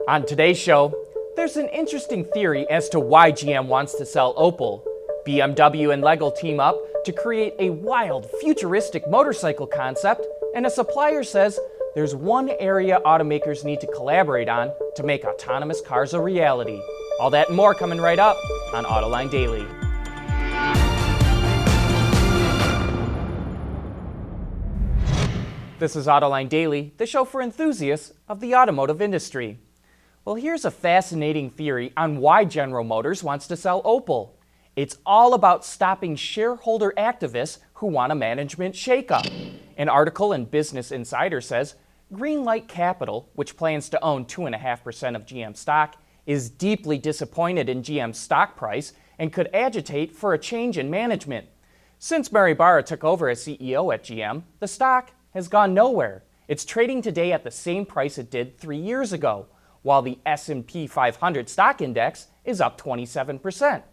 On today's show, there's an interesting theory as to why GM wants to sell Opel. BMW and Lego team up to create a wild, futuristic motorcycle concept, and a supplier says there's one area automakers need to collaborate on to make autonomous cars a reality. All that and more coming right up on Autoline Daily. This is Autoline Daily, the show for enthusiasts of the automotive industry. Well, here's a fascinating theory on why General Motors wants to sell Opel. It's all about stopping shareholder activists who want a management shakeup. An article in Business Insider says Greenlight Capital, which plans to own 2.5% of GM stock, is deeply disappointed in GM's stock price and could agitate for a change in management. Since Mary Barra took over as CEO at GM, the stock has gone nowhere. It's trading today at the same price it did 3 years ago, while the S&P 500 stock index is up 27%.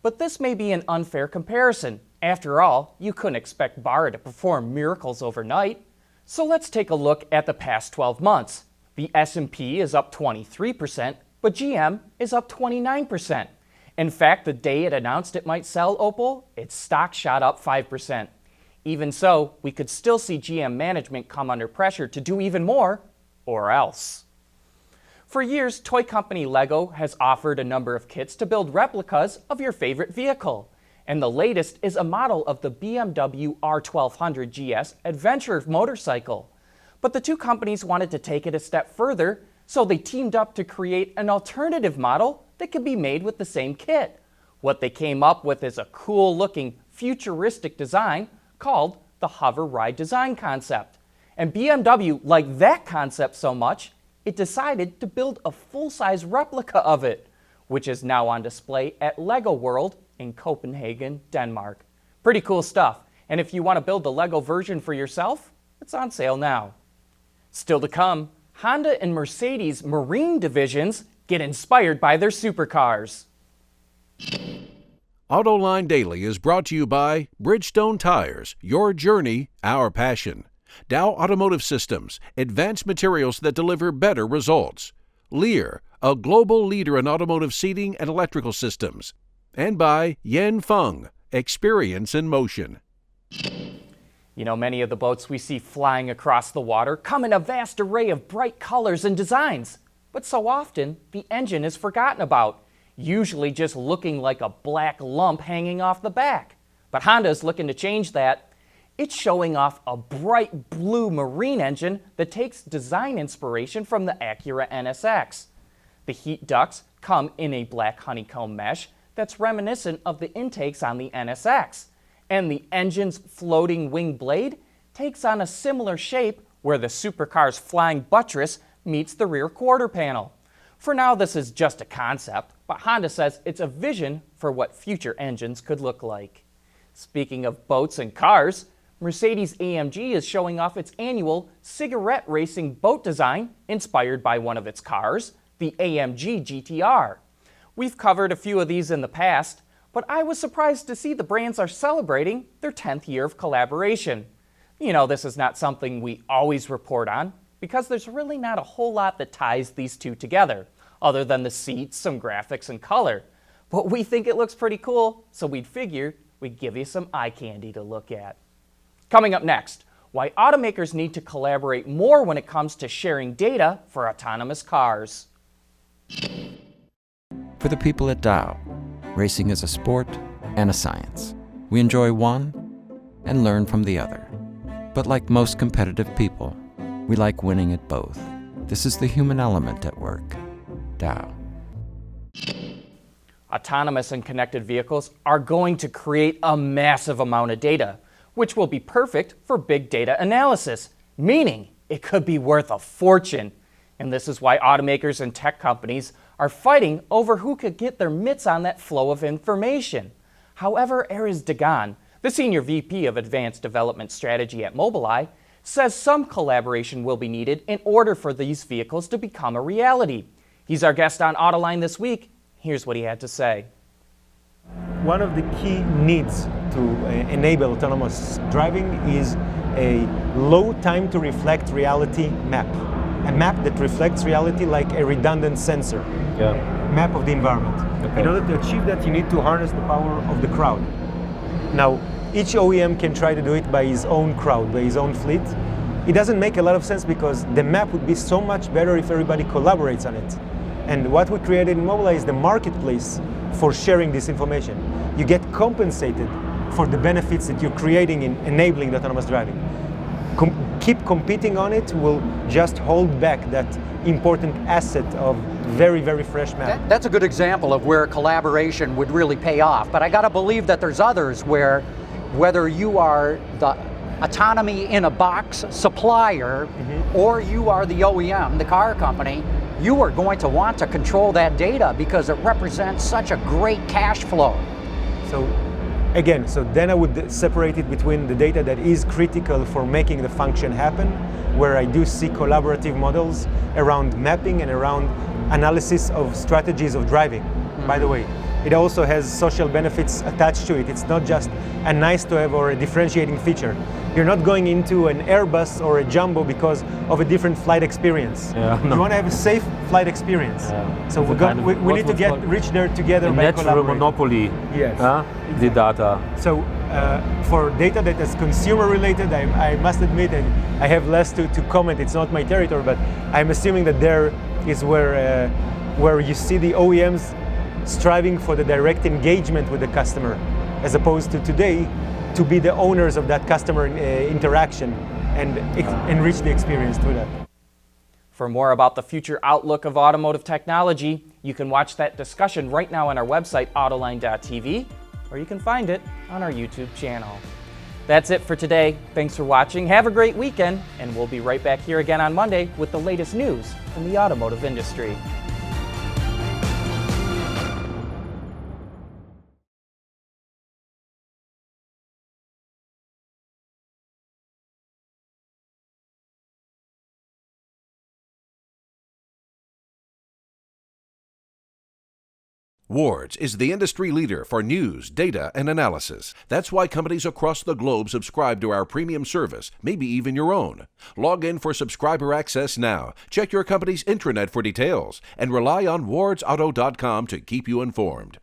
But this may be an unfair comparison. After all, you couldn't expect Barra to perform miracles overnight. So let's take a look at the past 12 months. The S&P is up 23%, but GM is up 29%. In fact, the day it announced it might sell Opel, its stock shot up 5%. Even so, we could still see GM management come under pressure to do even more, or else. For years, toy company Lego has offered a number of kits to build replicas of your favorite vehicle. And the latest is a model of the BMW R1200 GS adventure motorcycle. But the two companies wanted to take it a step further, so they teamed up to create an alternative model that could be made with the same kit. What they came up with is a cool-looking, futuristic design called the Hover Ride Design Concept. And BMW liked that concept so much, it decided to build a full-size replica of it, which is now on display at Lego World in Copenhagen, Denmark. Pretty cool stuff, and if you want to build the Lego version for yourself, it's on sale now. Still to come, Honda and Mercedes Marine divisions get inspired by their supercars. Autoline Daily is brought to you by Bridgestone Tires, your journey, our passion. Dow Automotive Systems, advanced materials that deliver better results. Lear, a global leader in automotive seating and electrical systems. And by Yan Feng, experience in motion. You know, many of the boats we see flying across the water come in a vast array of bright colors and designs. But so often, the engine is forgotten about, usually just looking like a black lump hanging off the back. But Honda is looking to change that. It's showing off a bright blue marine engine that takes design inspiration from the Acura NSX. The heat ducts come in a black honeycomb mesh that's reminiscent of the intakes on the NSX. And the engine's floating wing blade takes on a similar shape where the supercar's flying buttress meets the rear quarter panel. For now, this is just a concept, but Honda says it's a vision for what future engines could look like. Speaking of boats and cars, Mercedes-AMG is showing off its annual cigarette racing boat design inspired by one of its cars, the AMG GTR. We've covered a few of these in the past, but I was surprised to see the brands are celebrating their 10th year of collaboration. You know, this is not something we always report on, because there's really not a whole lot that ties these two together, other than the seats, some graphics, and color. But we think it looks pretty cool, so we'd figure we'd give you some eye candy to look at. Coming up next, why automakers need to collaborate more when it comes to sharing data for autonomous cars. For the people at Dow, racing is a sport and a science. We enjoy one and learn from the other. But like most competitive people, we like winning at both. This is the human element at work. Dow. Autonomous and connected vehicles are going to create a massive amount of data, which will be perfect for big data analysis, meaning it could be worth a fortune. And this is why automakers and tech companies are fighting over who could get their mitts on that flow of information. However, Erez Dagan, the Senior VP of Advanced Development Strategy at Mobileye, says some collaboration will be needed in order for these vehicles to become a reality. He's our guest on Autoline this week. Here's what he had to say. One of the key needs to enable autonomous driving is a low time to reflect reality map. a map that reflects reality like a redundant sensor. Yeah. Map of the environment. Okay. In order to achieve that, you need to harness the power of the crowd. Now, each OEM can try to do it by his own crowd, by his own fleet. It doesn't make a lot of sense because the map would be so much better if everybody collaborates on it. And what we created in Mobileye is the marketplace for sharing this information. You get compensated for the benefits that you're creating in enabling the autonomous driving. Keep competing on it will just hold back that important asset of very, very fresh map. That's a good example of where collaboration would really pay off. But I got to believe that there's others where, whether you are the autonomy in a box supplier or you are the OEM, the car company, you are going to want to control that data because it represents such a great cash flow. So again, so then I would separate it between the data that is critical for making the function happen, where I do see collaborative models around mapping and around analysis of strategies of driving. By the way, it also has social benefits attached to it. It's not just a nice to have or a differentiating feature. You're not going into an Airbus or a Jumbo because of a different flight experience. Yeah, no. You want to have a safe flight experience. Yeah. So we need to reach there together a by natural collaborating. monopoly. Yes. The data. So for data that is consumer related, I must admit that I have less to comment. It's not my territory, but I'm assuming that there is where you see the OEMs striving for the direct engagement with the customer, as opposed to today to be the owners of that customer interaction and enrich the experience through that. For more about the future outlook of automotive technology, you can watch that discussion right now on our website, autoline.tv, or you can find it on our YouTube channel. That's it for today. Thanks for watching. Have a great weekend, and we'll be right back here again on Monday with the latest news in the automotive industry. Wards is the industry leader for news, data, and analysis. That's why companies across the globe subscribe to our premium service, maybe even your own. Log in for subscriber access now. Check your company's intranet for details and rely on wardsauto.com to keep you informed.